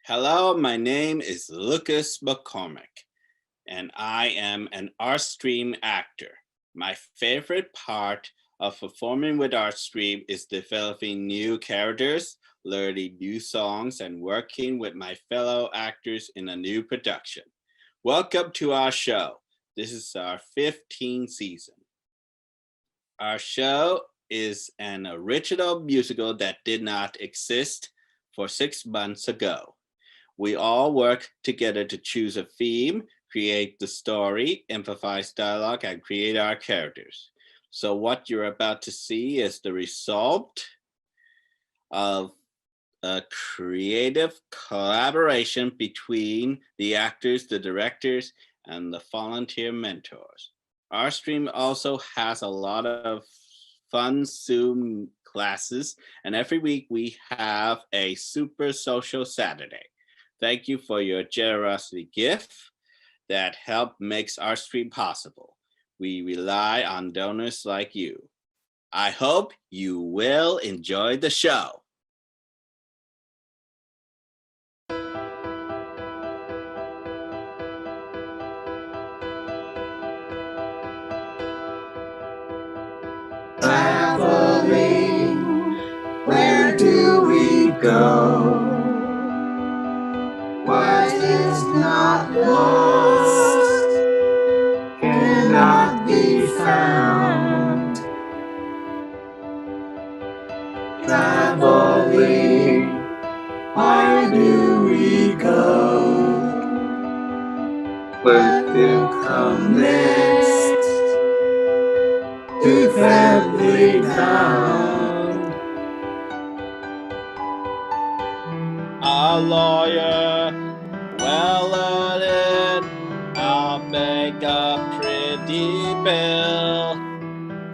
Hello, my name is Lucas McCormick, and I am an ArtStream actor. My favorite part of performing with ArtStream is developing new characters, learning new songs, and working with my fellow actors in a new production. Welcome to our show. This is our 15th season. Our show is an original musical that did not exist for 6 months ago. We all work together to choose a theme, create the story, improvise dialogue, and create our characters. So, what you're about to see is the result of a creative collaboration between the actors, the directors, and the volunteer mentors. Our stream also has a lot of fun Zoom classes, and every week we have a super social Saturday. Thank you for your generosity gift that help makes our stream possible. We rely on donors like you. I hope you will enjoy the show. Traveling, where do we go? What is not lost cannot be found. Traveling, where do we go? What will come next? To family bound. A lawyer, well-learned, I'll make a pretty bill.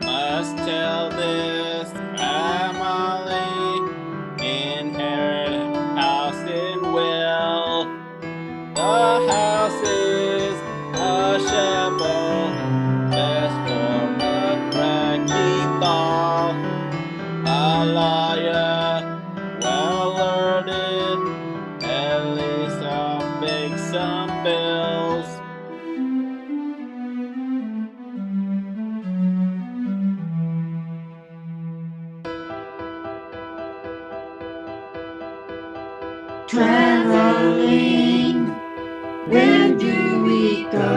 Must tell this family, inherit house in will. The house is a shovel, best for a cracky ball. A lawyer, well-learned, at least I'll make some bills. Traveling, where do we go?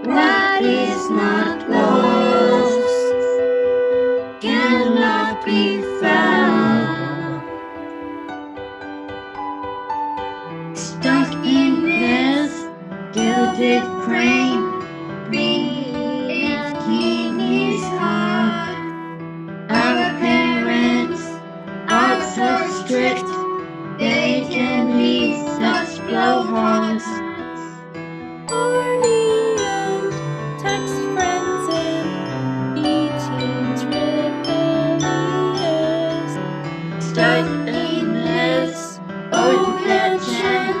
What is not lost cannot be found. Stuck in this gilded frame, beating his heart. Our parents are so strict, they can be such blowhards. Party and text friends and e-teens rebellious. Stuck in this old mansion,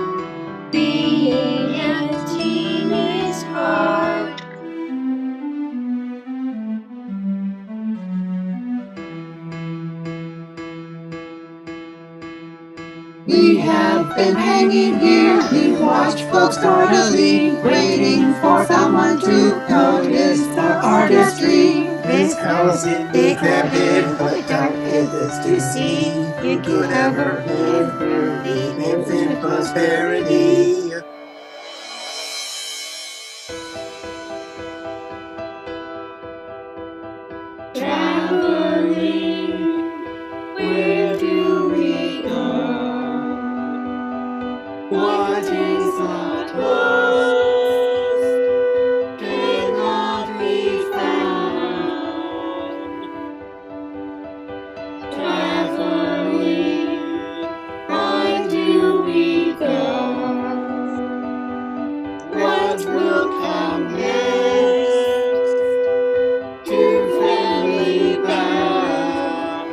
being a teen is hard. We have been hanging here, we watched folks start to leave, waiting for someone to notice our artistry. This house is big and what dark is this to see? You can ever live through the infinite prosperity. Traveling, where do we go? What is not lost cannot be found. Traveling, where do we go? What will come next? To family bound.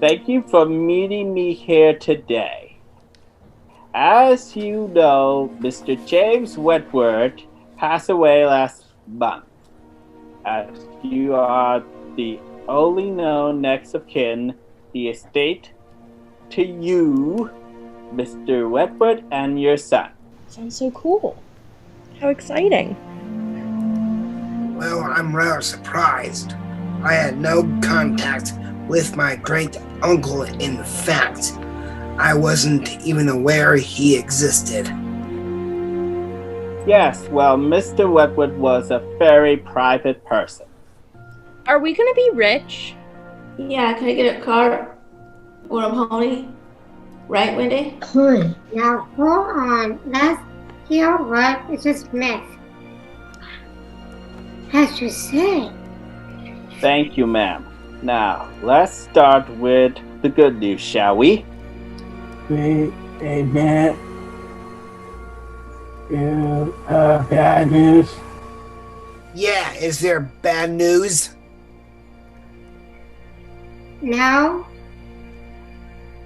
Thank you for meeting me here today. As you know, Mr. James Wentworth passed away last month. As you are the only known next of kin, the estate to you, Mr. Wetwood, and your son. Sounds so cool. How exciting. Well, I'm rather surprised. I had no contact with my great uncle. In fact, I wasn't even aware he existed. Yes, well, Mr. Wetwood was a very private person. Are we gonna be rich? Yeah, can I get a car or a pony? Right, Wendy? Cool. Now hold on. Let's hear what Mr. Smith has to say. Thank you, ma'am. Now, let's start with the good news, shall we? Bad news. Yeah, is there bad news? Now,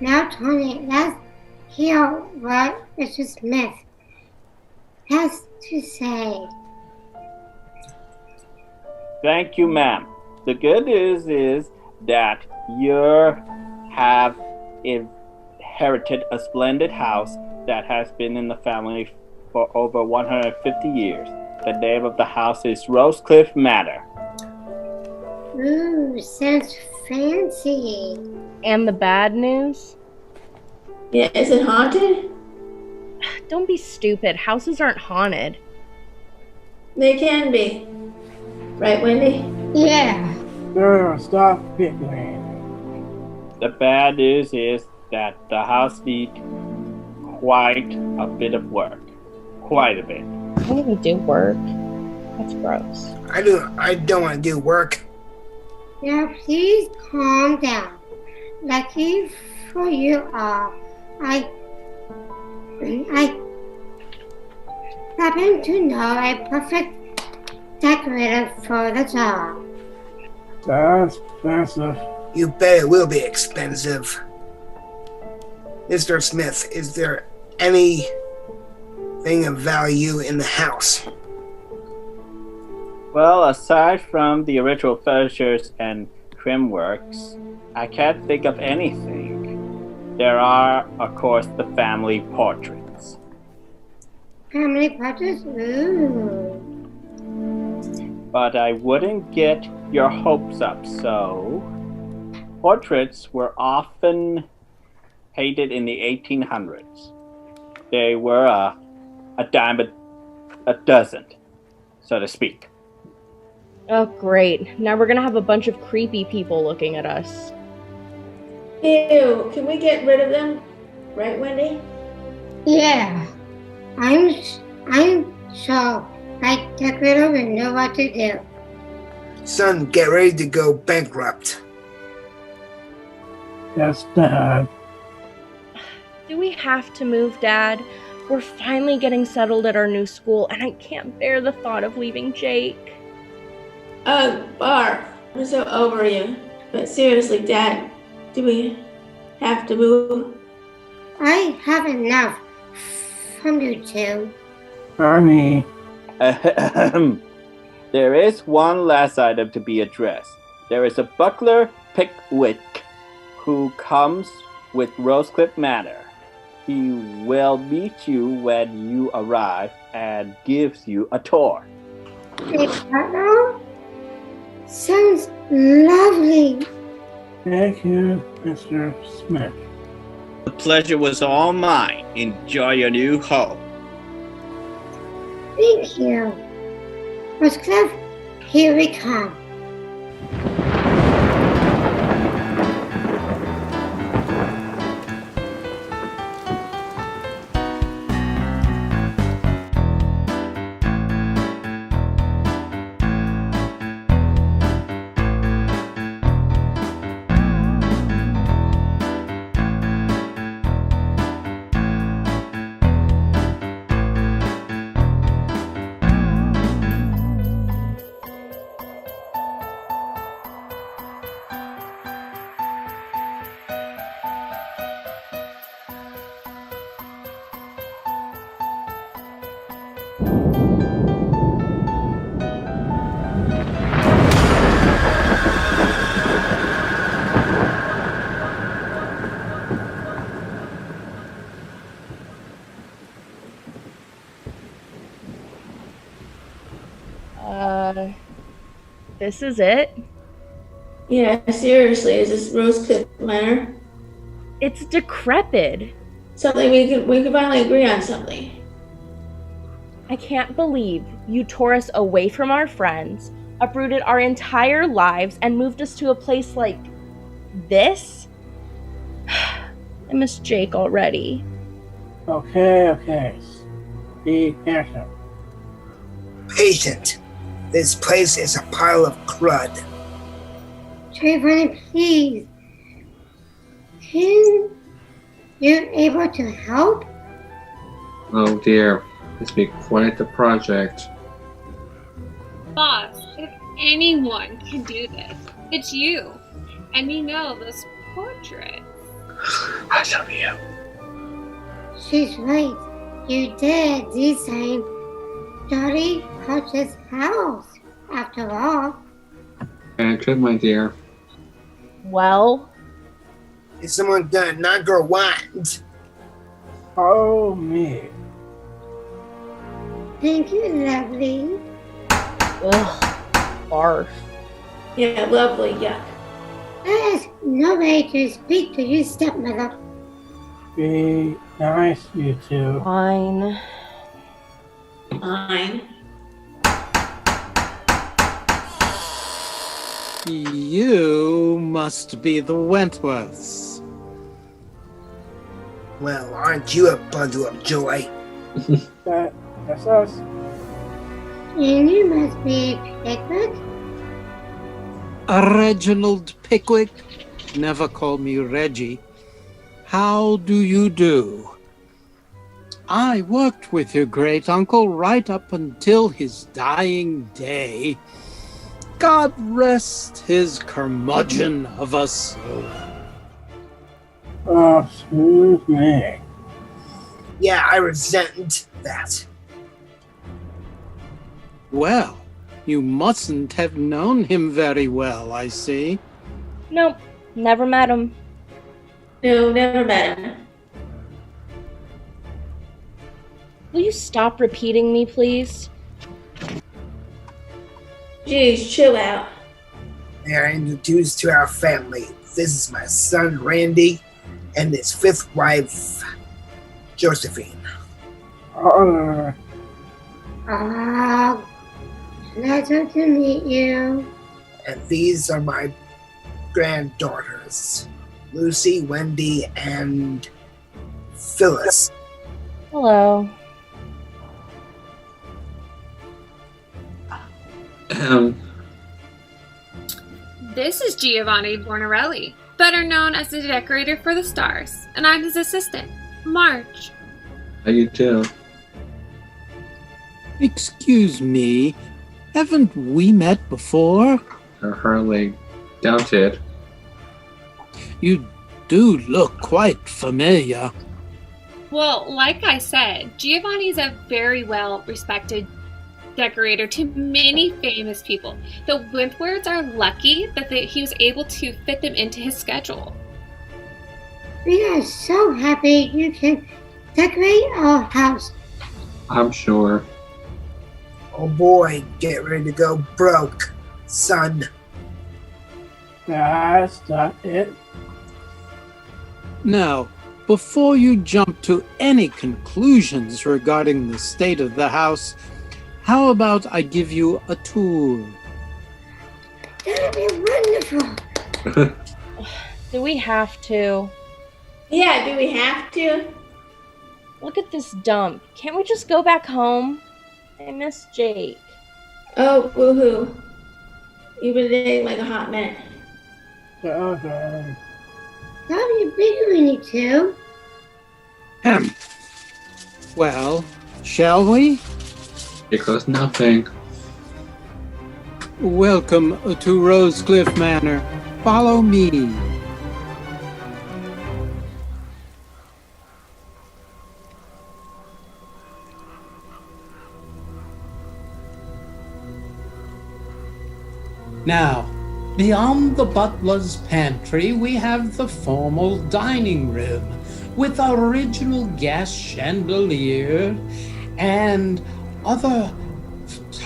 Tony, let's hear what Mr. Smith has to say. Thank you, ma'am. The good news is that you have inherited a splendid house that has been in the family for over 150 years. The name of the house is Rosecliff Manor. Ooh, sounds fancy. And the bad news? Yeah, is it haunted? Don't be stupid. Houses aren't haunted. They can be. Right, Wendy? Yeah. Girl, stop bickering. The bad news is that the house needs quite a bit of work. Quite a bit. I don't even do work. That's gross. I don't want to do work. Now please calm down. Lucky for you all, I happen to know a perfect decorator for the job. That's expensive. You bet it will be expensive. Mr. Smith, is there anything of value in the house? Well, aside from the original furnitures and trim works, I can't think of anything. There are, of course, the family portraits. Family portraits? Ooh. But I wouldn't get your hopes up, so... Portraits were often painted in the 1800s. They were a dime a dozen, so to speak. Oh, great. Now we're gonna have a bunch of creepy people looking at us. Ew, can we get rid of them? Right, Wendy? Yeah. I'm sure my decorator will know what to do. Son, get ready to go bankrupt. That's bad. Do we have to move, Dad? We're finally getting settled at our new school, and I can't bear the thought of leaving Jake. Barb, I'm so over you. But seriously, Dad, do we have to move? I have enough from you two. Ernie, There is one last item to be addressed. There is a butler, Pickwick, who comes with Rosecliff Manor. He will meet you when you arrive and gives you a tour. Hey, partner? Sounds lovely. thank you, Mr. Smith. The pleasure was all mine. Enjoy your new home. Thank you. Rosecliff, here we come. This is it? Yeah, seriously, is this Rosecliff Manor? It's decrepit. Something we can finally agree on something. I can't believe you tore us away from our friends, uprooted our entire lives, and moved us to a place like this? I miss Jake already. Okay. Be patient. Patient. This place is a pile of crud. Giovanni, please. Can you able to help? Oh dear, this be quite the project. Boss, if anyone can do this, it's you. And you know those portraits. I love you. She's right. You did design Daddy Hutch's house, after all. Good, my dear. Well, Is someone gonna knock her wand? Follow me. Thank you, lovely. ugh, barf. Yeah, lovely, yuck. There's no way to speak to you, stepmother. Be nice, you two. Fine. Fine. You must be the Wentworths. Well, aren't you a bundle of joy? That's us. And you must be Pickwick. Reginald Pickwick. Never call me Reggie. How do you do? I worked with your great uncle right up until his dying day. God rest his curmudgeon of a soul. Oh, excuse me. Yeah, I resent that. Well, you mustn't have known him very well, I see. Nope, never met him. No, never met him. Will you stop repeating me, please? Jeez, chill out. They are introduced to our family. This is my son, Randy, and his fifth wife, Josephine. Pleasure to meet you. And these are my granddaughters, Lucy, Wendy, and Phyllis. Hello. This is Giovanni Bornarelli, better known as the decorator for the stars, and I'm his assistant, Marge. How you do? Excuse me, haven't we met before? I hardly doubt it. You do look quite familiar. Well, like I said, Giovanni's a very well-respected decorator to many famous people. The Wentworths are lucky that he was able to fit them into his schedule. We are so happy you can decorate our house. I'm sure. Oh boy, get ready to go broke, son. That's not it. Now, before you jump to any conclusions regarding the state of the house, how about I give you a tour? That'd be wonderful. Do we have to? Yeah, do we have to? Look at this dump. Can't we just go back home? I miss Jake. Oh, woohoo. You've been dating like a hot minute. Okay. That'd be bigger than you two. Well, shall we? Because nothing. Welcome to Rosecliff Manor. Follow me. Now, beyond the butler's pantry, we have the formal dining room with original gas chandelier and other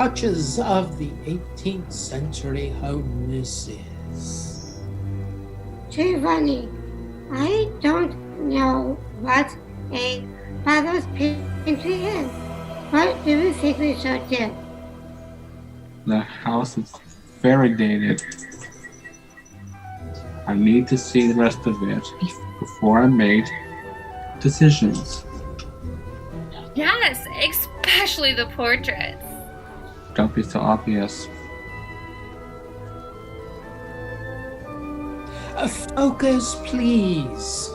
touches of the 18th century home this is. Giovanni, I don't know what a father's pantry is. What do you think we should do? The house is very dated. I need to see the rest of it before I make decisions. Yes, especially the portraits. Don't be so obvious. Focus, please.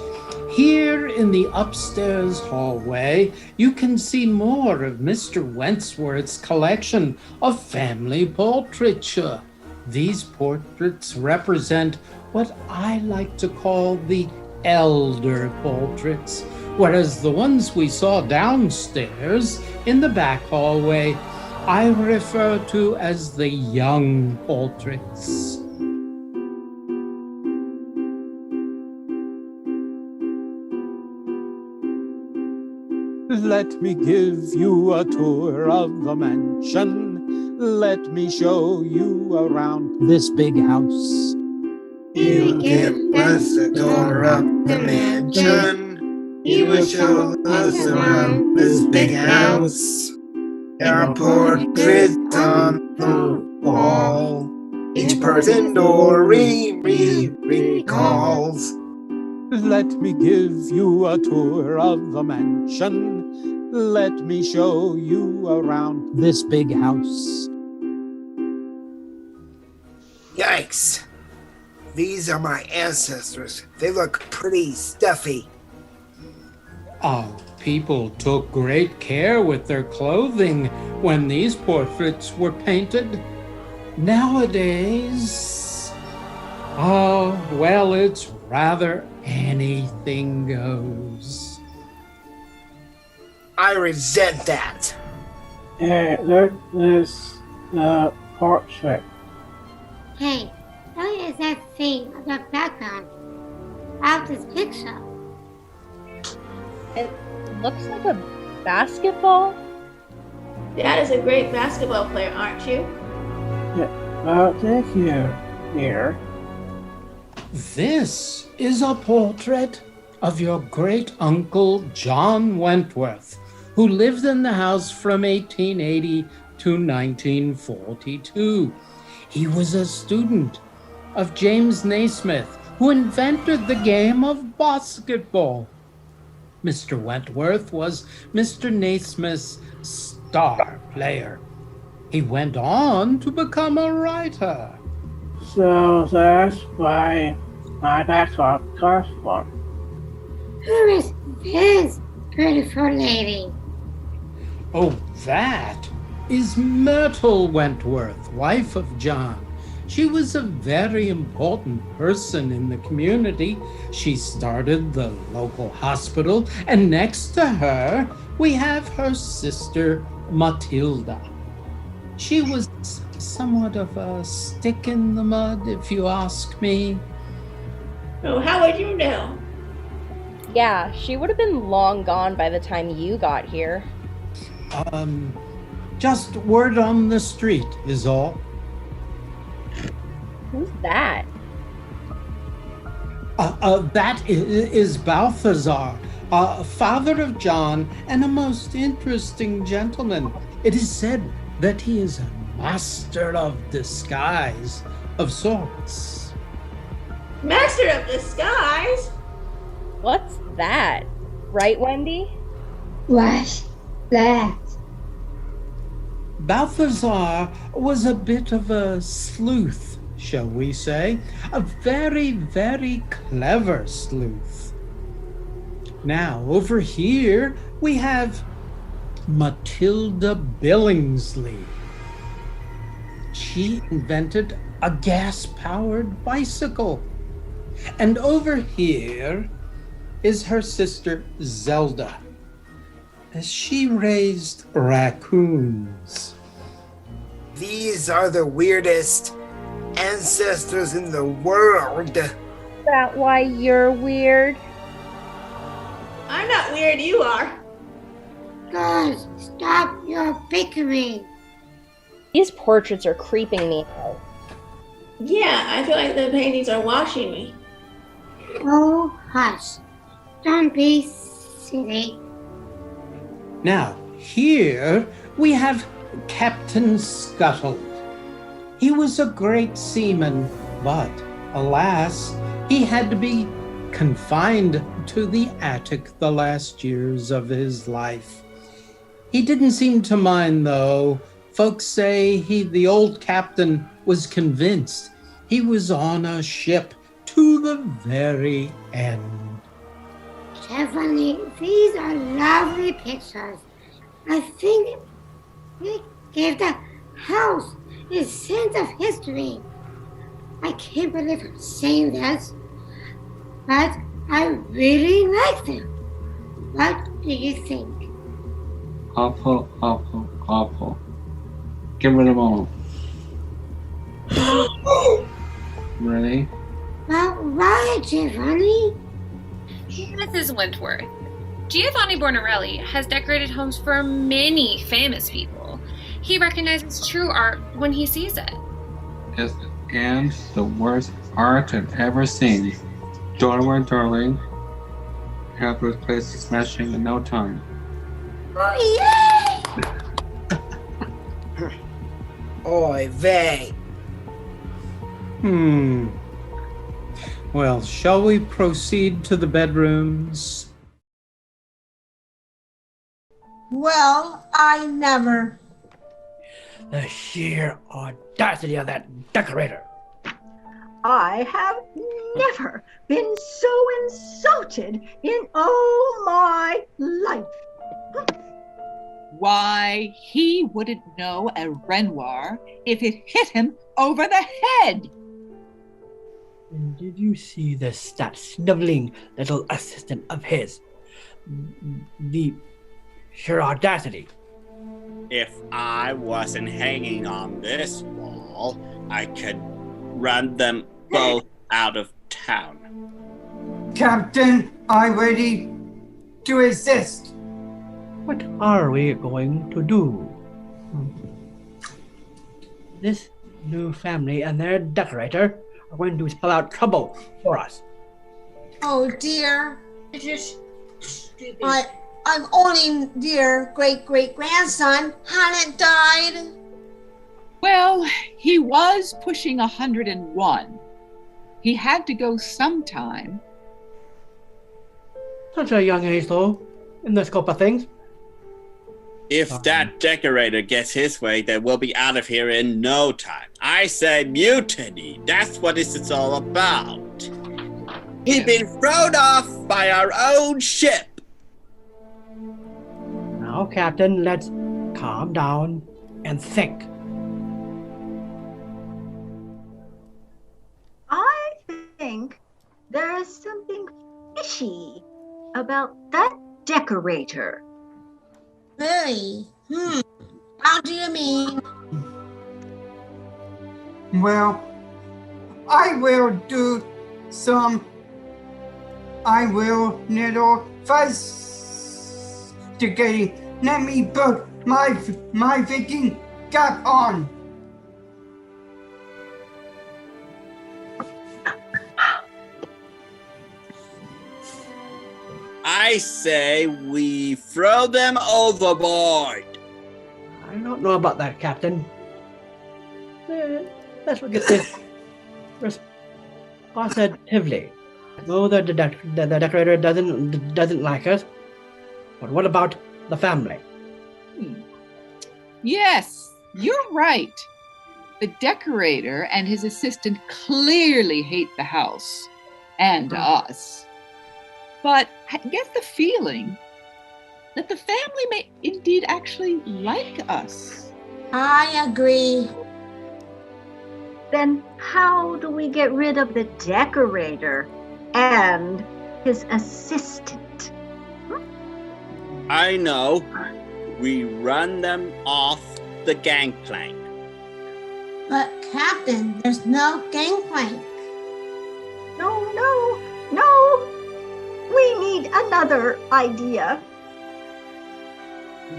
Here in the upstairs hallway, you can see more of Mr. Wentworth's collection of family portraiture. These portraits represent what I like to call the elder portraits, whereas the ones we saw downstairs in the back hallway, I refer to as the young portraits. Let me give you a tour of the mansion. Let me show you around this big house. You give us a tour of the mansion. You will show us around this big house. There are portraits on the wall. Each person Dory recalls. Let me give you a tour of the mansion. Let me show you around this big house. Yikes. These are my ancestors. They look pretty stuffy. Oh, people took great care with their clothing when these portraits were painted. Nowadays, oh, well, it's rather anything goes. I resent that. Look this portrait. Hey, what is that thing on the background of this picture? It looks like a basketball. Dad is a great basketball player, aren't you? Thank you, dear. This is a portrait of your great-uncle John Wentworth, who lived in the house from 1880 to 1942. He was a student of James Naismith, who invented the game of basketball. Mr. Wentworth was Mr. Naismith's star player. He went on to become a writer. So that's why my basketball classroom. Who is this beautiful lady? Oh, that is Myrtle Wentworth, wife of John. She was a very important person in the community. She started the local hospital, and next to her, we have her sister, Matilda. She was somewhat of a stick in the mud, if you ask me. Oh, how would you know? Yeah, she would have been long gone by the time you got here. Just word on the street is all. Who's that? That is Balthazar, father of John, and a most interesting gentleman. It is said that he is a master of disguise of sorts. Master of disguise? What's that? Right, Wendy? What's that? Balthazar was a bit of a sleuth, shall we say, a very, very clever sleuth. Now, over here, we have Matilda Billingsley. She invented a gas-powered bicycle. And over here is her sister Zelda. She raised raccoons. These are the weirdest ancestors in the world. Is that why you're weird? I'm not weird, you are. Guys, stop your bickering. These portraits are creeping me out. Yeah, I feel like the paintings are watching me. Oh, hush. Don't be silly. Now, here we have Captain Scuttle. He was a great seaman, but alas, he had to be confined to the attic the last years of his life. He didn't seem to mind, though. Folks say the old captain was convinced he was on a ship to the very end. Giovanni, these are lovely pictures. I think they give the house a sense of history. I can't believe I'm saying this, but I really like them. What do you think? Awful, awful, awful. Get rid of them all. Really? Well, why, Giovanni? Mrs. Wentworth, Giovanni Bornarelli has decorated homes for many famous people. He recognizes true art when he sees it. And the worst art I've ever seen. Darling, darling, have this place smashing in no time. Oh, yay! Oy vey. Well, shall we proceed to the bedrooms? Well, I never. The sheer audacity of that decorator. I have never been so insulted in all my life. Why, he wouldn't know a Renoir if it hit him over the head. And did you see that sniveling little assistant of his? The sheer audacity. If I wasn't hanging on this wall, I could run them both out of town. Captain, I'm ready to assist. What are we going to do? This new family and their decorator are going to spell out trouble for us. Oh dear. It's just stupid. I'm only dear great-great-grandson hadn't died. Well, he was pushing 101. He had to go sometime. Such a young age, though, in the scope of things. If that decorator gets his way, then we'll be out of here in no time. I say mutiny. That's what it's all about. He's been thrown off by our own ship. Now, Captain, let's calm down and think. I think there is something fishy about that decorator. Really? How do you mean? Well, I will do some. I will little investigating. Let me put my Viking cap on. I say we throw them overboard. I don't know about that, Captain. Let's look at this positively. No, the decorator doesn't like us. But what about the family? Yes, you're right. The decorator and his assistant clearly hate the house and us. But I get the feeling that the family may indeed actually like us. I agree. Then how do we get rid of the decorator and his assistant? I know. We run them off the gangplank. But Captain, there's no gangplank. No. We need another idea.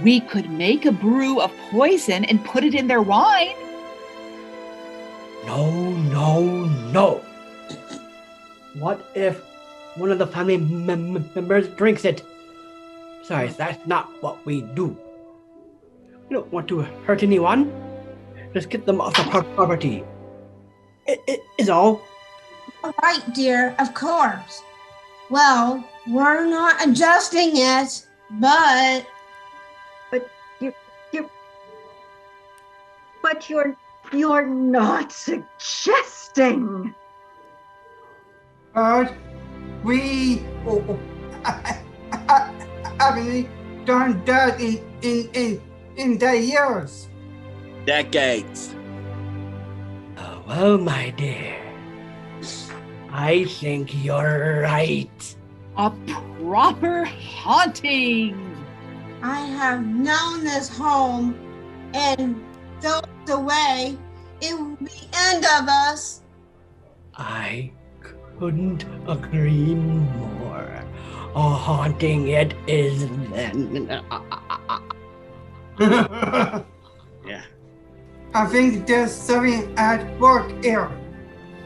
We could make a brew of poison and put it in their wine. No. What if one of the family members drinks it? Besides, that's not what we do. We don't want to hurt anyone. Just get them off the property. It is all. All right, dear, of course. Well, we're not adjusting it, but you're not suggesting. But we haven't done that in the years. Decades. Oh, well, my dear, I think you're right. A proper haunting. I have known this home and thrown it away. It will be the end of us. I couldn't agree more. A haunting it is then. Yeah. I think there's something at work here.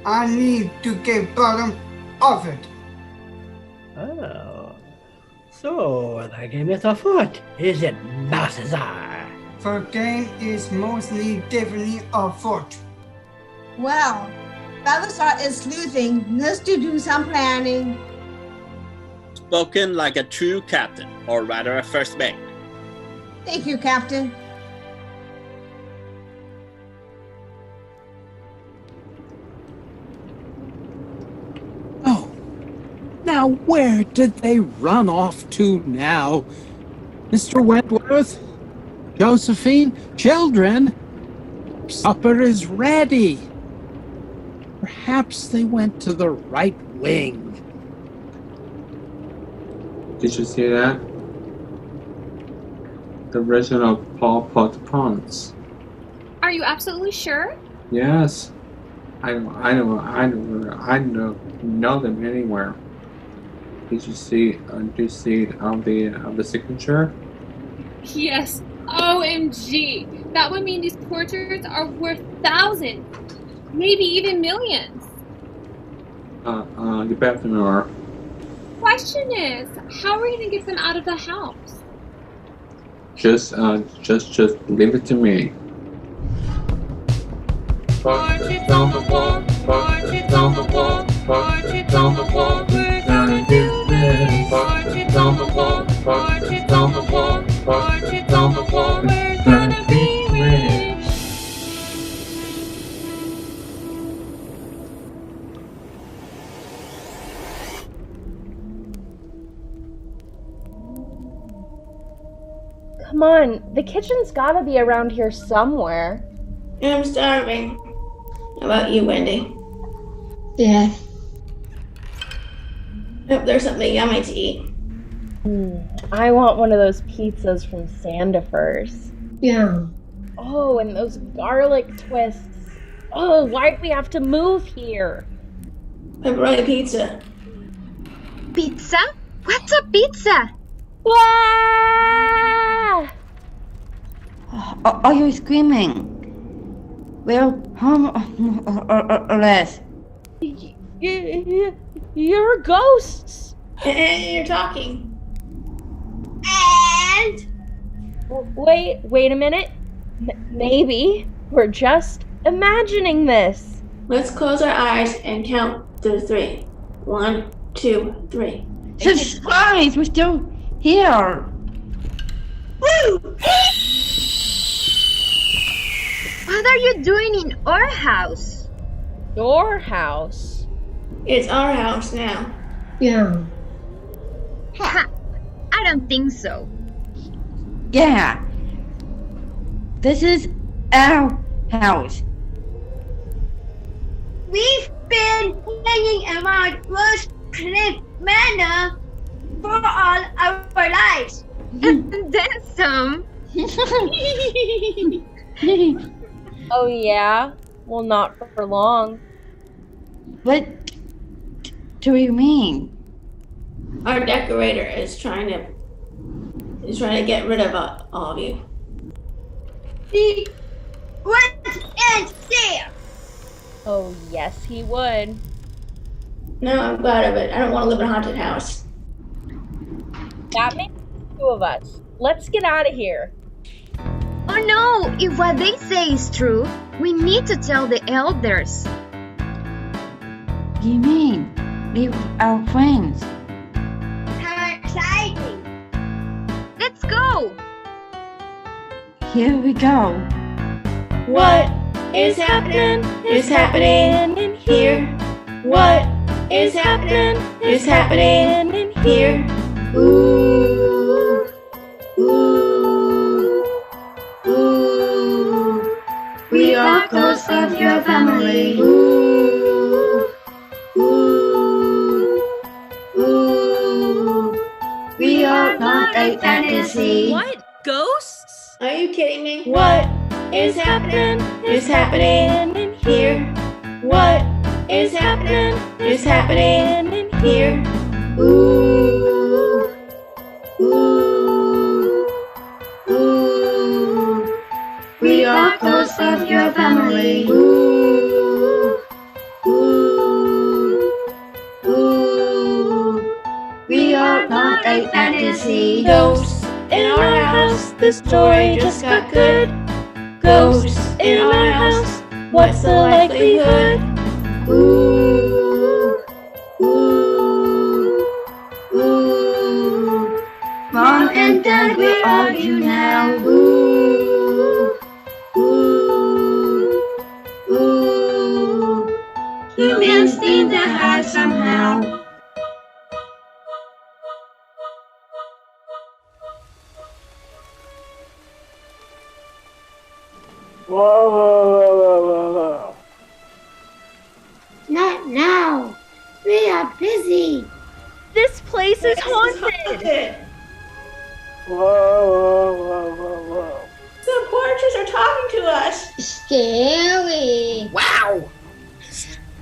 I need to get bottom of it. Oh. So the game is afoot, is it, Balthazar? The game is mostly definitely afoot. Well, Balthazar is sleuthing. Let's do some planning. Spoken like a true captain, or rather a first mate. Thank you, Captain. Oh, now where did they run off to now? Mr. Wentworth? Josephine? Children? Supper is ready. Perhaps they went to the right wing. Did you see that? The original Paw Pot Ponds. Are you absolutely sure? Yes. I don't know them anywhere. Did you see the signature? Yes. OMG. That would mean these portraits are worth thousands, maybe even millions. You bet them are. Question is, how are we going to get them out of the house? Just leave it to me. Portraits on the wall, portraits on the wall, portraits on the wall, we're gonna do this. Portraits on the wall, portraits on the wall, portraits on the wall, we're gonna be rich. Come on, the kitchen's gotta be around here somewhere. I'm starving. How about you, Wendy? Yeah. Hope there's something yummy to eat. I want one of those pizzas from Sandifer's. Yeah. Oh, and those garlic twists. Oh, why'd we have to move here? Pepperoni pizza. Pizza? What's a pizza? Ah! Are you screaming? Well, or less. You're ghosts. And you're talking. And Wait a minute. Maybe we're just imagining this. Let's close our eyes and count to 3. 1, 2, 3. Surprise! We're still here. woo! What are you doing in our house? Your house? It's our house now. Yeah. Ha! I don't think so. Yeah. This is our house. We've been hanging around Rosecliff Manor for all our lives. And then some. Oh yeah? Well, not for long. What do you mean? Our decorator is trying to He's trying to get rid of all of you. He wouldn't end there. Oh, yes, he would. No, I'm glad of it. I don't want to live in a haunted house. That makes two of us. Let's get out of here. Oh no! If what they say is true, we need to tell the elders. You mean leave our friends? How exciting! Let's go! Here we go. What is happening? Is happening in here. What is happening? Is happening in here. Ooh, ooh, ooh. We are ghosts of your family. Ooh, ooh, ooh. We are not a fantasy. What? Ghosts? Are you kidding me? What is happening? Is happening in here. What is happening? Is happening in here. Ooh, ooh, ooh. We are ghosts of your family. Ooh, ooh, ooh. We are not a fantasy. Ghosts in our house. The story just got good. Ghosts in our house. What's the likelihood? Ooh, ooh, ooh. Mom and Dad, where are you now? Ooh, ooh, ooh. Humans in the house somehow. Whoa. Not now. We are busy. This place is haunted. Whoa. The portraits are talking to us. Scary. Wow!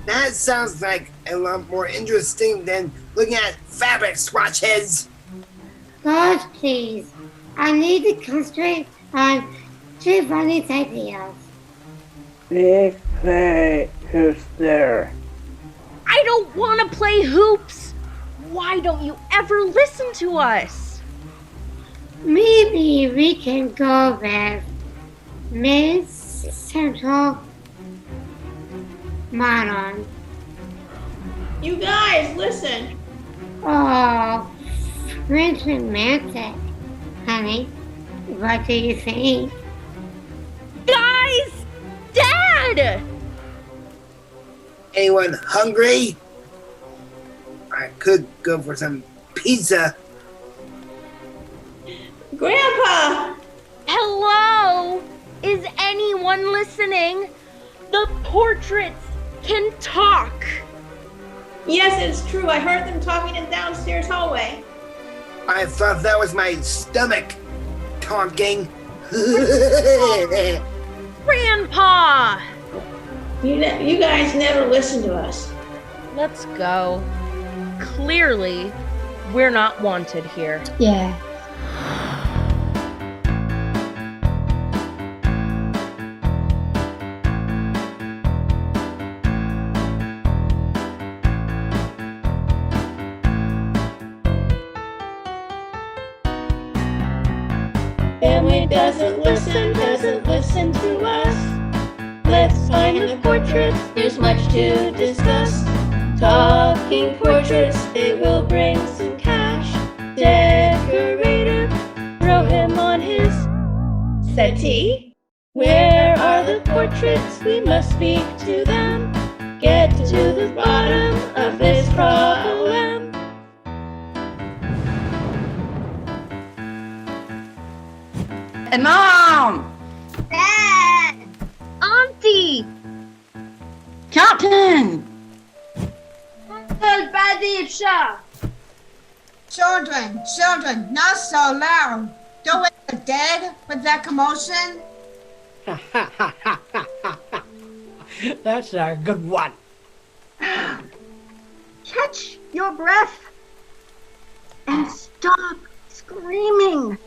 That sounds like a lot more interesting than looking at fabric swatches. God, please. I need to concentrate on Giovanni's ideas. Big Faye, who's there? I don't want to play hoops. Why don't you ever listen to us? Maybe we can go with Miss Central Manor. You guys, listen. Oh, French romantic, honey. What do you think? Guys! Dad! Anyone hungry? I could go for some pizza. Grandpa! Hello? Is anyone listening? The portraits can talk. Yes, it's true. I heard them talking in the downstairs hallway. I thought that was my stomach talking. Grandpa! You guys never listen to us. Let's go. Clearly, we're not wanted here. Yeah. Family doesn't listen to us. Let's find the portraits, there's much to discuss. Talking portraits, it will bring some cash. Decorator, throw him on his settee. Where are the portraits? We must speak to them. Get to the bottom of this problem. Mom! Dad! Auntie! Captain! Children, not so loud. Don't wake the dead with that commotion. That's a good one. Catch your breath and stop screaming.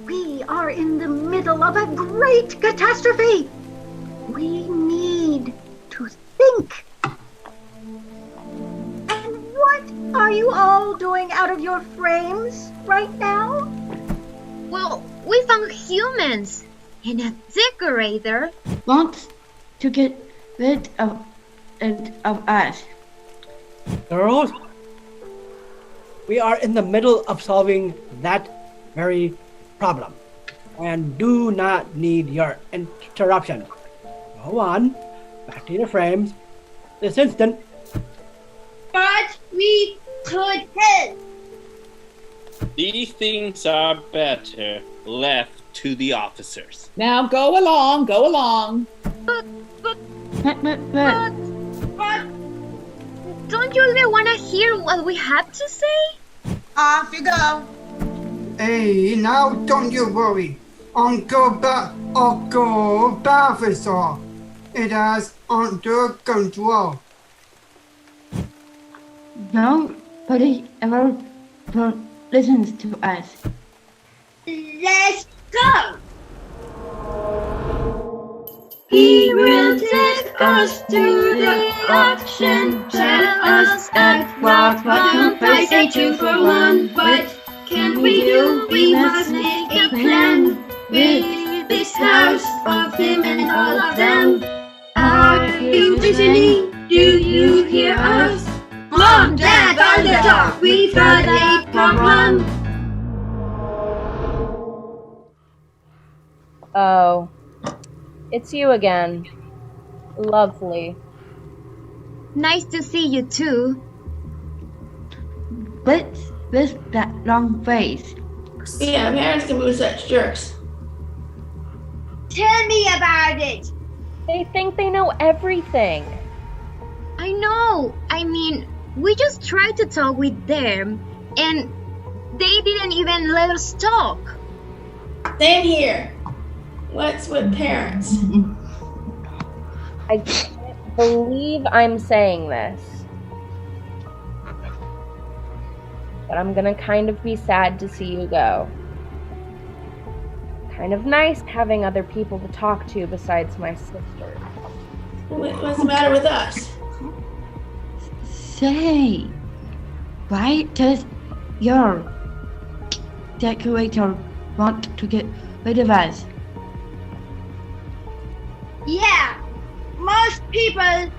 We are in the middle of a great catastrophe. We need to think. And what are you all doing out of your frames right now? Well, we found humans and a decorator wants to get rid of us. Girls, we are in the middle of solving that very problem and do not need your interruption. Go on, back to your frames this instant. But we could help. These things are better left to the officers. Now go along, go along. But don't you really want to hear what we have to say? Off you go. Hey, now don't you worry. Uncle Balthazar, it is under control. Nobody ever listens to us. Let's go. He will take us to the auction. Tell us at what price say 2 for 1. What can we do? We must make a plan with this house of him and all of them. Are you listening? Do you hear us? Mom, Dad, on the top, we've got a problem. Oh, it's you again. Lovely. Nice to see you too. What's with that long face? Yeah, parents can be such jerks. Tell me about it. They think they know everything. I know. I mean, we just tried to talk with them, and they didn't even let us talk. Same here. What's with parents? I can't believe I'm saying this. But I'm gonna kind of be sad to see you go. Kind of nice having other people to talk to besides my sister. What's the matter with us? Say, why does your decorator want to get rid of us? Yeah, most people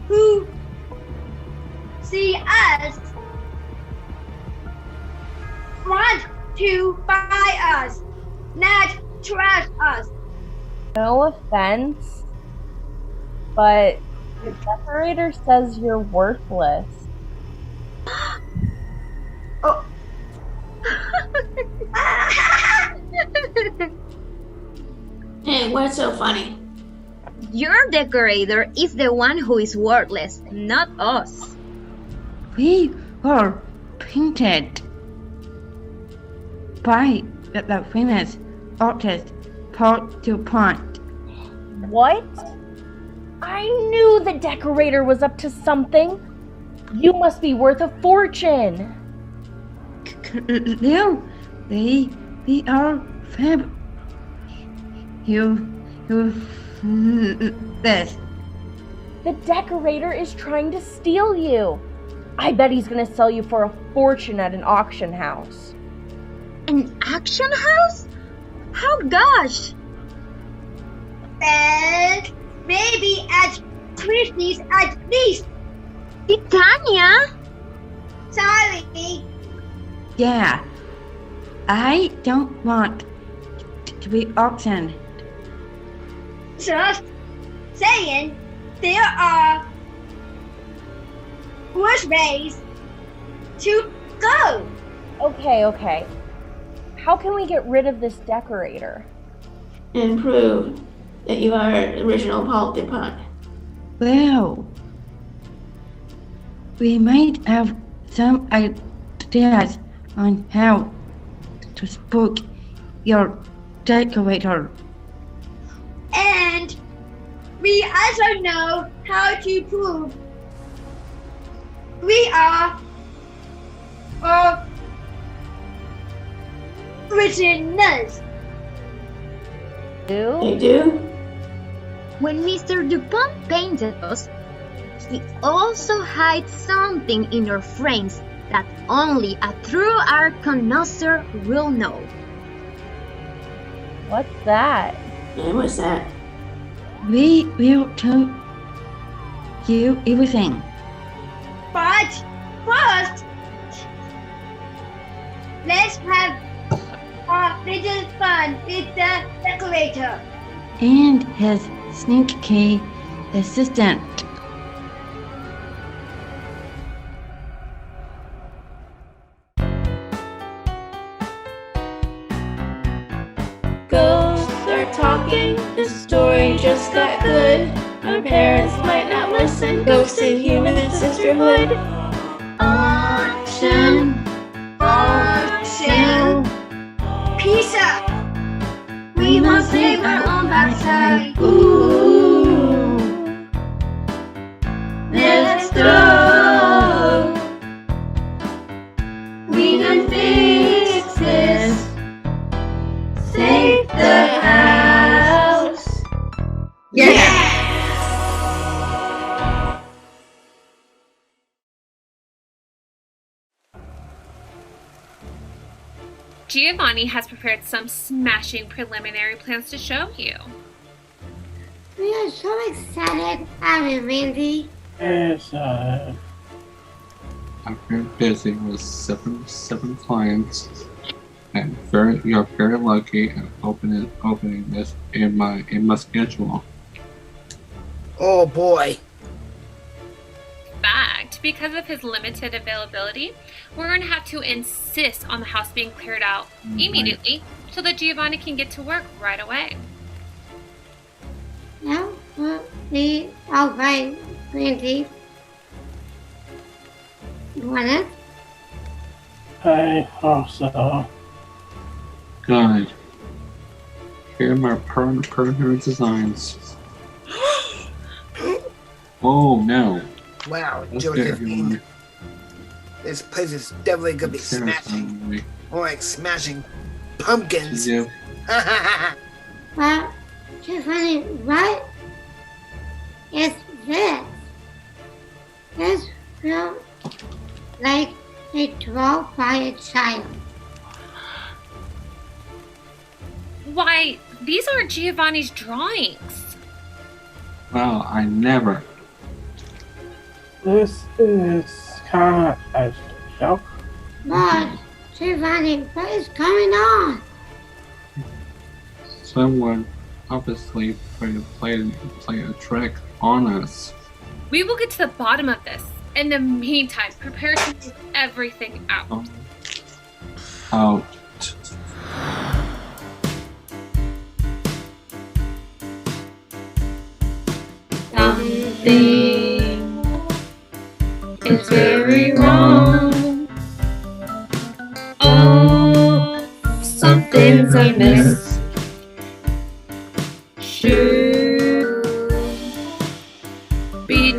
who see us want to buy us, not trust us. No offense, but the decorator says you're worthless. Oh. Hey, what's so funny? Your decorator is the one who is worthless, not us. We were painted by the famous artist Paul DuPont. What? I knew the decorator was up to something. You must be worth a fortune. Clearly, we are fab. You this. The decorator is trying to steal you. I bet he's gonna sell you for a fortune at an auction house. An auction house? Oh gosh! And maybe at Christie's at least. Titania? Sorry. Yeah, I don't want to be auctioned. Just saying, there are worse ways to go. Okay. How can we get rid of this decorator? And prove that you are original Paul DuPont. Well, we might have some ideas on how to spook your decorator. And we also know how to prove we are written notes. They do? When Mr. Dupont painted us, he also hides something in our frames that only a true art connoisseur will know. What's that? Yeah, what's that? We will tell you everything. But first, let's have a little fun with the decorator. And his sneaky assistant. Ghosts are talking, the story just got good. My parents might not listen, ghosts and human sisterhood. Auction, auction, pizza. We must save our own backside. Ooh, let's go. We can fix this. Save the house. Yeah. Giovanni has prepared some smashing preliminary plans to show you. We are so excited, aren't we, Randy? Yes, I've been busy with seven clients, and you're very lucky at opening this in my schedule. Oh boy. In fact, because of his limited availability, we're going to have to insist on the house being cleared out immediately so that Giovanni can get to work right away. No, we'll be all right, Randy. You want it? I hope so. Good. Here are my permanent designs. Oh no. Wow, Let's Joe get 15. everyone. This place is definitely gonna be smashing. More like smashing pumpkins. Yeah. Well, Giovanni, what is this? This feels like a draw by a child. Why, these aren't Giovanni's drawings. Well, I never. This is kind of a joke. But, Giovanni, what is going on? Someone obviously played a trick on us. We will get to the bottom of this. In the meantime, prepare to move everything out. Out. Something is very wrong. Oh, something's amiss. Shoo, be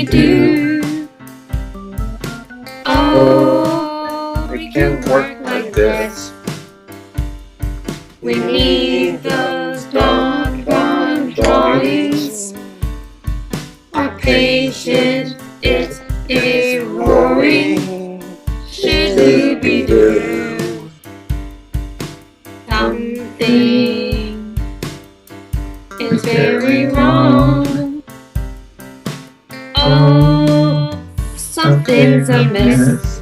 do. Oh, we can work like this. We need those dog drawings. Our patient, it is roaring. Shoo-be-doo. Something is very wrong. Oh, something's amiss.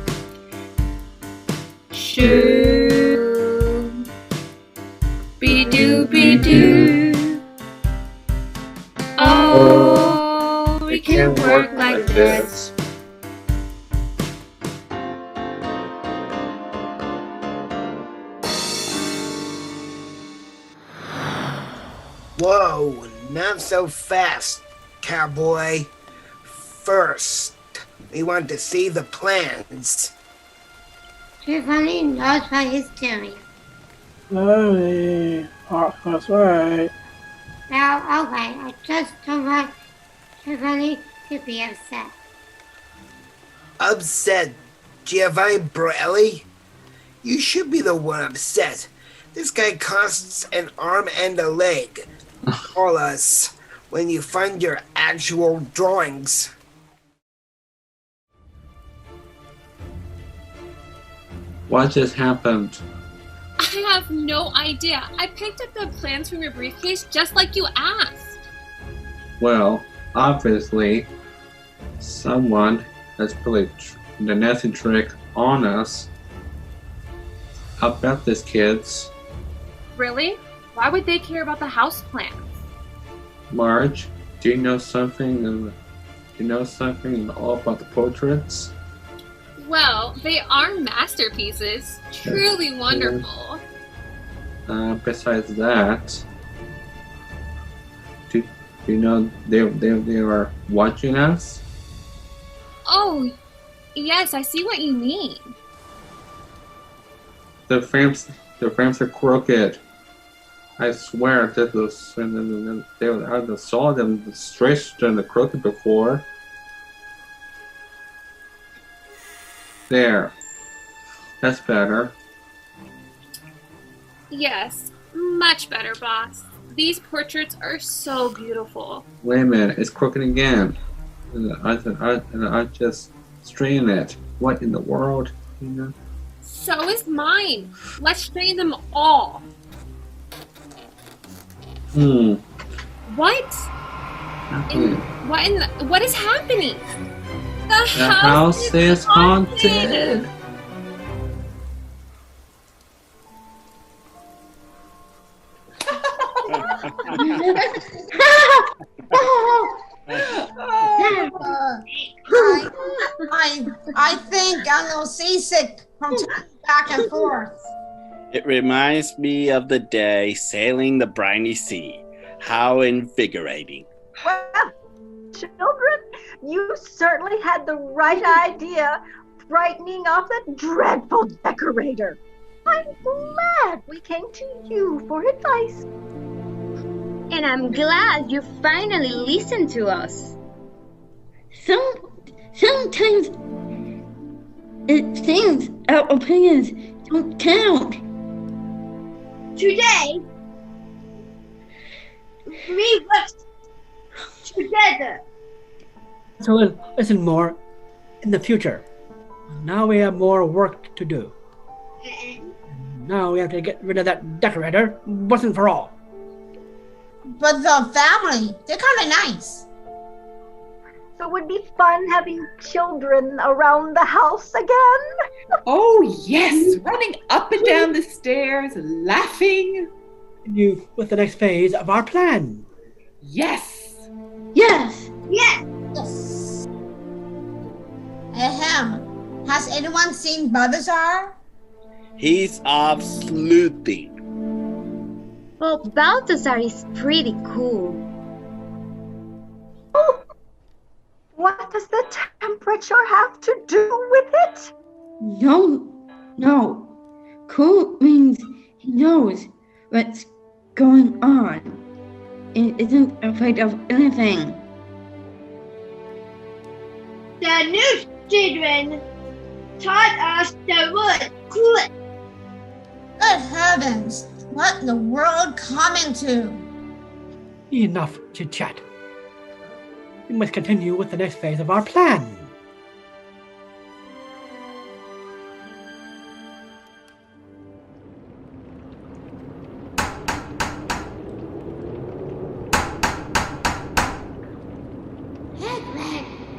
Shoo, be-do. Oh, we can work like this. Whoa, not so fast, cowboy. First, we want to see the plans. Giovanni knows what he's doing. Slowly, Marco's right. Now, okay, I just don't want Giovanni to be upset. Upset, Giovanni Borelli? You should be the one upset. This guy costs an arm and a leg. Call us when you find your actual drawings. What just happened? I have no idea. I picked up the plans from your briefcase just like you asked. Well, obviously, someone has played the nasty trick on us. About this, kids. Really? Why would they care about the house plans? Marge, do you know something? All about the portraits? Well, they are masterpieces. Truly wonderful. Besides that, do you know they are watching us? Oh, yes, I see what you mean. The frames are crooked. I swear that I saw them straight and the crooked before. There. That's better. Yes, much better, boss. These portraits are so beautiful. Wait a minute, it's crooked again. I just straighten it. What in the world? You know? So is mine. Let's straighten them all. What? What is happening? The house is haunted. I think I'm a little seasick from back and forth. It reminds me of the day sailing the briny sea. How invigorating. Well, children, you certainly had the right idea frightening off that dreadful decorator. I'm glad we came to you for advice. And I'm glad you finally listened to us. Sometimes it seems our opinions don't count. Today, we work together. So we'll listen more in the future. Now we have more work to do. Now we have to get rid of that decorator once and for all. But the family, they're kind of nice. So it would be fun having children around the house again. Oh, yes, running up and down the stairs, laughing. Continue with the next phase of our plan. Yes. Yes. Yes. Yes. Ahem. Has anyone seen Balthazar? He's off sleuthing. Well, Balthazar is pretty cool. Oh, what does the temperature have to do with it? No. Cool means he knows what's going on and isn't afraid of anything. The new children taught us the word cool. Good heavens. What in the world coming to? Enough chit-chat. We must continue with the next phase of our plan.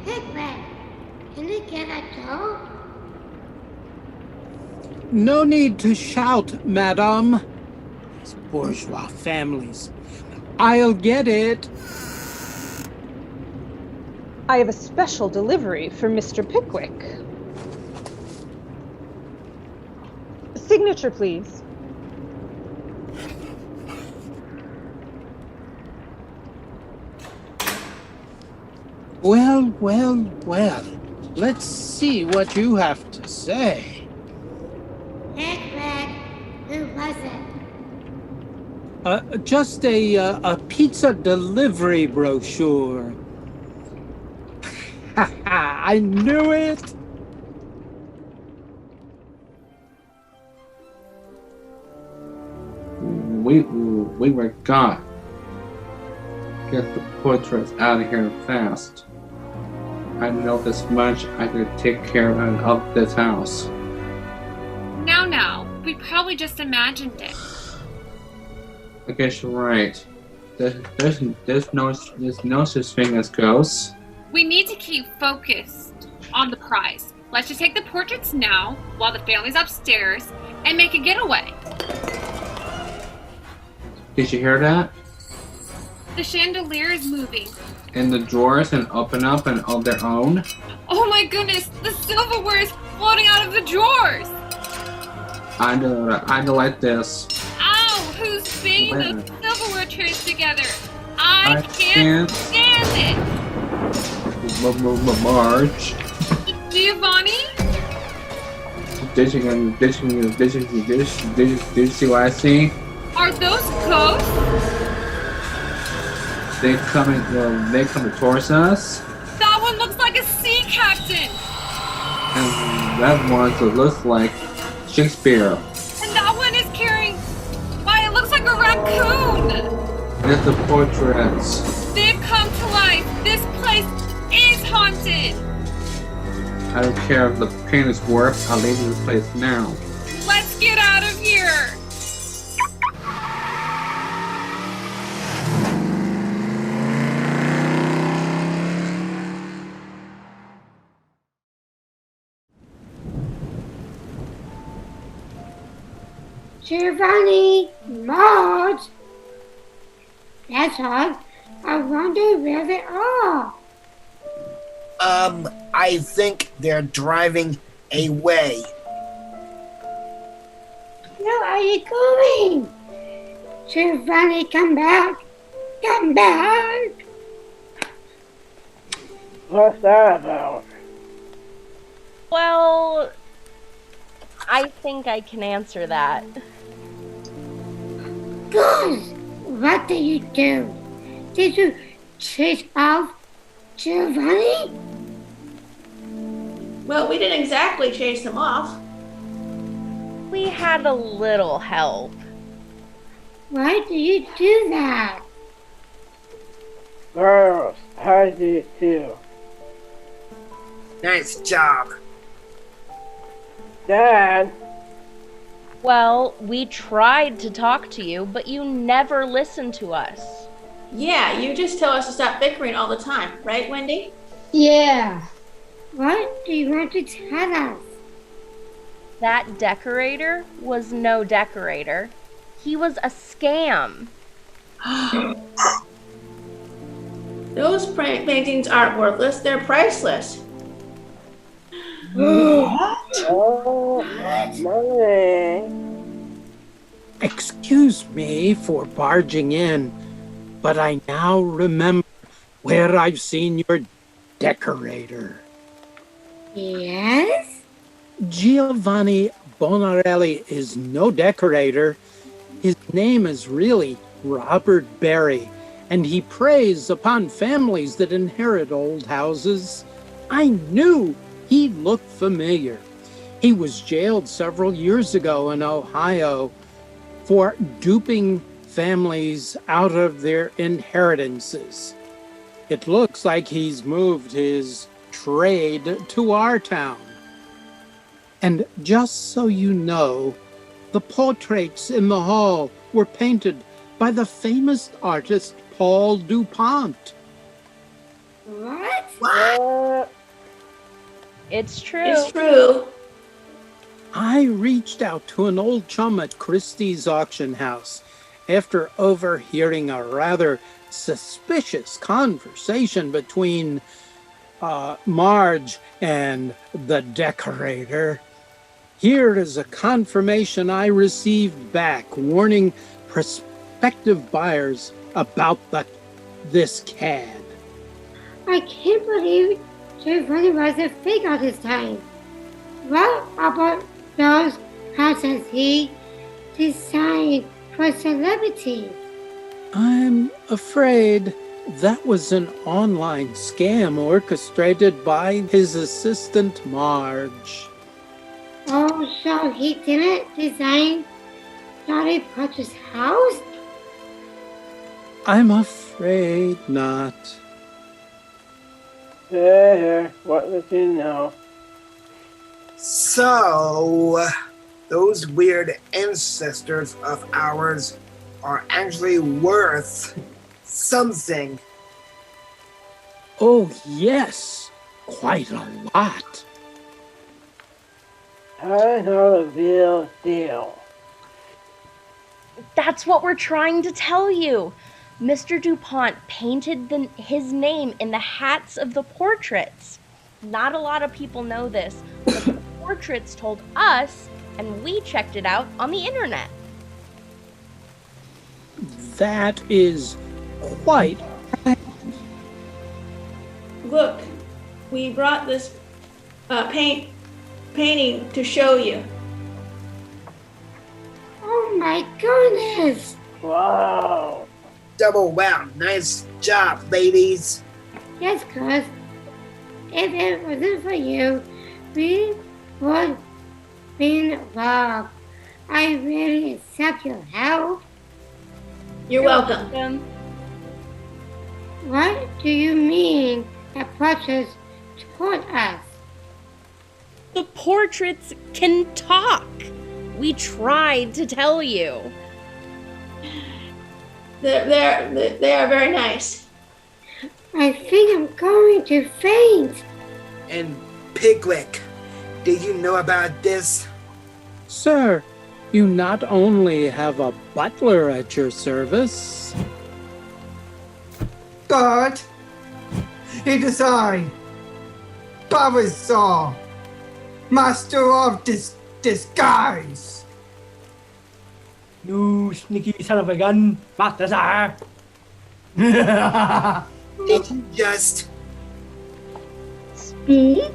Hickman, can you get a doll? No need to shout, madame. These bourgeois families. I'll get it. I have a special delivery for Mr. Pickwick. Signature, please. Well. Let's see what you have to say. Hickman, who was it? Just a pizza delivery brochure. I knew it! we were got. Get the portraits out of here fast. I know this much. I could take care of this house. Now, we probably just imagined it. I guess you're right. There's no such thing as ghosts. We need to keep focused on the prize. Let's just take the portraits now, while the family's upstairs, and make a getaway. Did you hear that? The chandelier is moving. And the drawers and open up and on their own? Oh my goodness, the silverware is floating out of the drawers! I know like this. Ow, who's banging those silverware trays together? I can't stand it! Marge. Giovanni? Did you see what I see? Are those ghosts? They coming towards us. That one looks like a sea captain! And that one looks like Shakespeare. And that one is carrying... Why, it looks like a raccoon! It's the portraits. They've come to life! This place is haunted! I don't care if the pain is worth, I'll leave this place now. Let's get out of here! Giovanni, Marge. That's odd. I wonder where they are. I think they're driving away. Where are you going? Giovanni, come back. Come back. What's that about? Well, I think I can answer that. Good. What did you do? Did you chase off Giovanni? Well, we didn't exactly chase him off. We had a little help. Why do you do that? Girls, how do you do? Nice job. Dad? Well, we tried to talk to you, but you never listened to us. Yeah, you just tell us to stop bickering all the time, right, Wendy? Yeah. What do you want to tell us? That decorator was no decorator. He was a scam. Those paintings aren't worthless, they're priceless. Oh, money. Excuse me for barging in, but I now remember where I've seen your decorator. Yes? Giovanni Bonarelli is no decorator. His name is really Robert Berry, and he preys upon families that inherit old houses. I knew he looked familiar. He was jailed several years ago in Ohio for duping families out of their inheritances. It looks like he's moved his trade to our town. And just so you know, the portraits in the hall were painted by the famous artist Paul DuPont. What? It's true. It's true. I reached out to an old chum at Christie's auction house after overhearing a rather suspicious conversation between Marge and the decorator. Here is a confirmation I received back warning prospective buyers about this cad. I can't believe Giovanni was a fake all this time. What about those houses he designed for celebrities? I'm afraid that was an online scam orchestrated by his assistant Marge. Oh, so he didn't design Charlie Potter's house? I'm afraid not. Here, what does he know? So, those weird ancestors of ours are actually worth something. Oh, yes. Quite a lot. I know the real deal. That's what we're trying to tell you. Mr. DuPont painted his name in the hats of the portraits. Not a lot of people know this, but the portraits told us, and we checked it out on the internet. That is quite... Look, we brought this painting to show you. Oh my goodness! Wow. Double wow. Nice job, ladies. Yes, cuz if it wasn't for you, we would be involved. I really accept your help. You're welcome. What do you mean the portraits told us? The portraits can talk. We tried to tell you. They are very nice. I think I'm going to faint. And Piglet, did you know about this? Sir, you not only have a butler at your service, but it is I, Bavazar, master of disguise. You sneaky son of a gun, Balthazar! Did you just speak?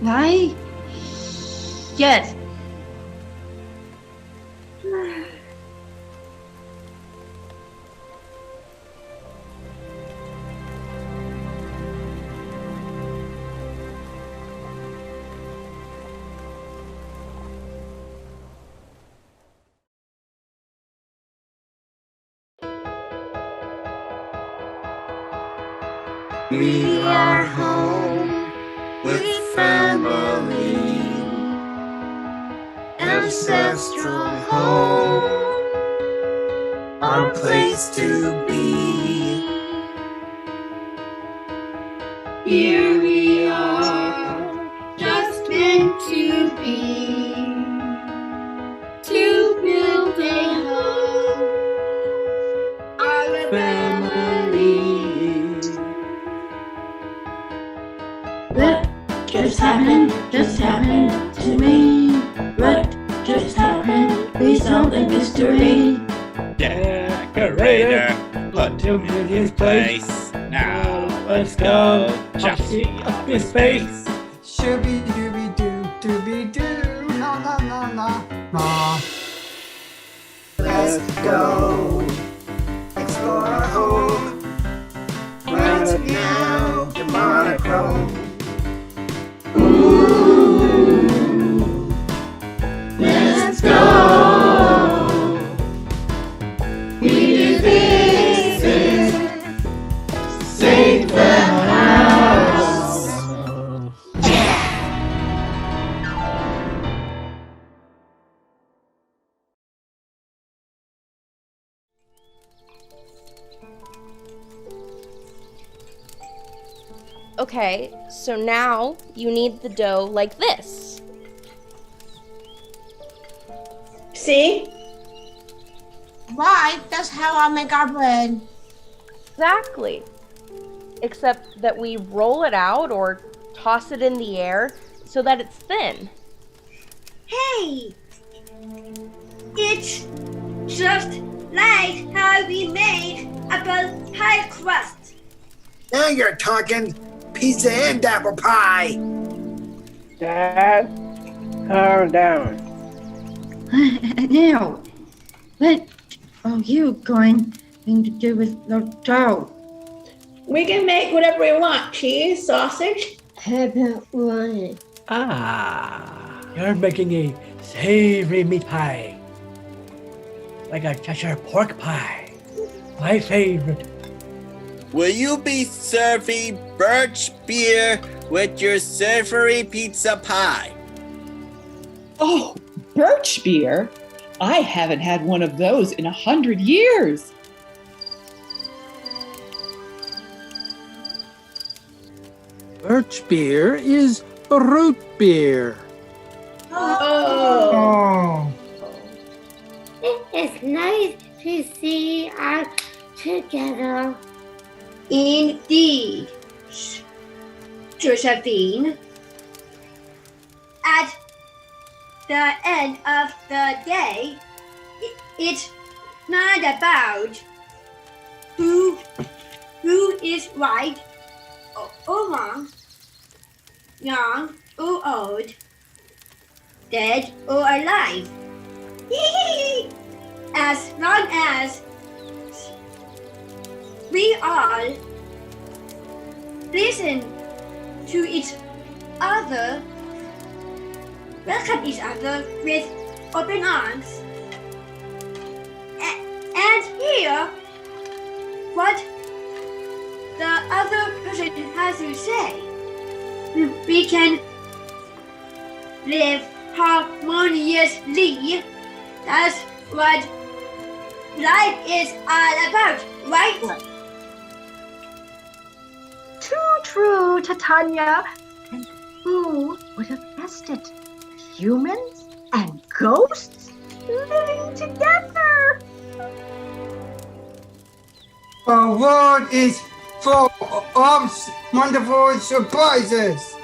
I? Yes. We are home with family, ancestral home, our place to be. Here we are, just meant to be, to build a home, our family. What just happened to me? What just happened? Please solve the mystery. Decorator, put him in his place. Now let's go, Chopsy up his face. Shooby dooby doo dooby doo, la la la la la. Let's go explore our home right now, to monochrome. Let's go. We do this, save the house. Okay, so now you need the dough like this. See? Right, that's how I make our bread. Exactly. Except that we roll it out or toss it in the air so that it's thin. Hey! It's just like how we made a pie crust. Now you're talking pizza and apple pie. Dad, calm down. Now, what are you going to do with the dough? We can make whatever we want. Cheese, sausage. How about wine? You're making a savory meat pie. like a Cheshire pork pie. My favorite. Will you be serving birch beer with your savory pizza pie? Oh, birch beer? I haven't had one of those in 100 years. Birch beer is root beer. Oh. It's nice to see us together. Indeed, Josephine. At the end of the day, it's not about who is right or wrong, young or old, dead or alive. As long as we all listen to each other, welcome each other with open arms, and hear what the other person has to say, we can live harmoniously. That's what life is all about, right? Too true, Titania. And who would have guessed it? Humans and ghosts living together. The world is full of wonderful surprises.